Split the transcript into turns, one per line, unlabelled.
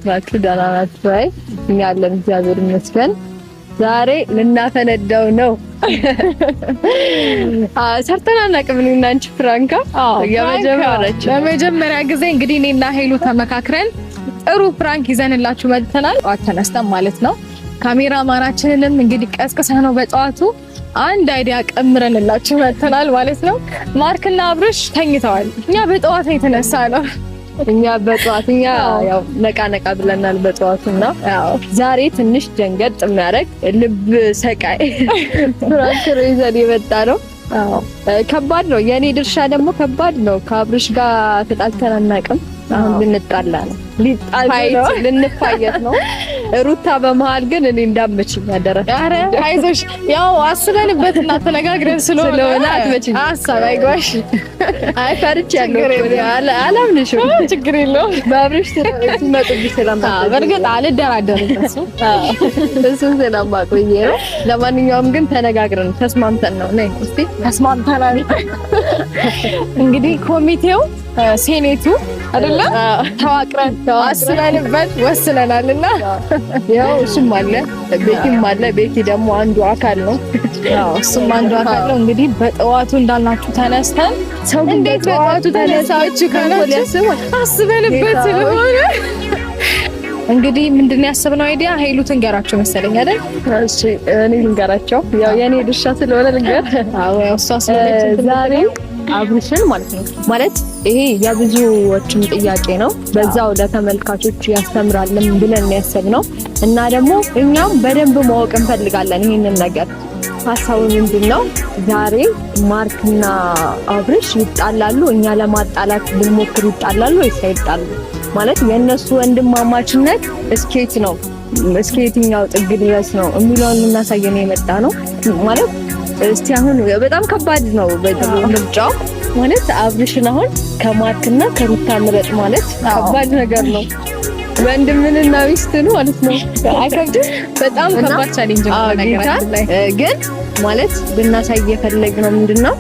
ናችሁ? ደህና ናችሁ? አይ እኛ አለን እግዚአብሔር ይመስገን። ዛሬ ልናፈነዳው ነው። ሰርተን አናውቅም እና አንቺ ፍራንካ
ለመጀመሪያ ጊዜ እንግዲህ እኔና ሄሉ ተመካክረን ጥሩ ፍራንክ ይዘንላችሁ መጥተናል። ተነስተን ማለት ነው። ካሜራማናችንንም እንግዲህ ቀስቅሰነው በጠዋቱ አንድ አይዲያ ቀምረንላችሁ መጥተናል ማለት ነው። ማርክና አብርሽ ተኝተዋል። እኛ በጠዋት የተነሳ ነው።
እኛ ያው ነቃ ብለናል በጠዋቱና ያው ዛሬ ትንሽ ደንገጥ የሚያደርግ ልብ ሰቃይ ፍራንክ ይዘን የመጣ ነው። ከባድ ነው። የኔ ድርሻ ደግሞ ከባድ ነው። ከአብርሽ ጋር ተጣልተን አናውቅም። አሁን ልንጣላ ነው። ልንፋየት ነው። ሩታ በመሃል ግን እኔ እንዳመችኝ ያደረኩ።
አረ አይዞሽ፣ ያው አስበንበትና ተነጋግረን ስለሆነ አትመችኝ። ሀሳብ አይጓሽ።
አይ ፈርቻለሁ። አላምንሽም።
ችግር የለውም።
በአብርሽ ትመጡብኝ ስለማታውቂ
በርግጥ አልደራደርም።
እሱን ስለማቆይ ነው። ለማንኛውም ግን ተነጋግረን ተስማምተን ነው። ነይ እስቲ
ተስማምተናል። እንግዲህ ኮሚቴው ሴኔቱ አይደለ ተዋቅረን አስበንበት ወስነናልና
ያው እሱም አለ ቤቲም አለ። ቤቲ ደግሞ አንዱ አካል ነው።
ያው እሱም አንዱ አካል ነው። እንግዲህ በጠዋቱ እንዳልናችሁ ተነስተን
ሰው እንዴት በጠዋቱ ተነሳችሁ ካላችሁ
አስበንበት ስለሆነ እንግዲህ ምንድነው ያሰብነው አይዲያ ሄሉ ትንገራቸው መሰለኝ አይደል?
እሺ እኔ ልንገራቸው። ያው የኔ ድርሻ ስለሆነ ልንገር።
አዎ ያው እሷ ስለሆነች
ዛሬ አብርሽን ማለት ነው። ማለት ይሄ የብዙዎችም ጥያቄ ነው። በዛው ለተመልካቾች ያስተምራልም ብለን ያሰብነው እና ደግሞ እኛም በደንብ ማወቅ እንፈልጋለን ይሄንን ነገር። ሀሳቡ ምንድነው? ዛሬ ማርክና አብርሽ ይጣላሉ። እኛ ለማጣላት ብንሞክር ይጣላሉ ወይስ አይጣሉ? ማለት የነሱ ወንድማማችነት እስኬት ነው እስኬትኛው ጥግ ድረስ ነው የሚለውን ልናሳየን የመጣ ነው ማለት። እስቲ አሁን በጣም ከባድ ነው ምርጫው ማለት አብርሽን አሁን ከማርክና ከሩታ ምረጥ ማለት ከባድ ነገር ነው። ወንድምንና ሚስትን ማለት ነው። አይከብድም?
በጣም ከባድ ቻሌንጅ ነው ነገር ላይ ግን
ማለት ብናሳይ የፈለግነው ምንድነው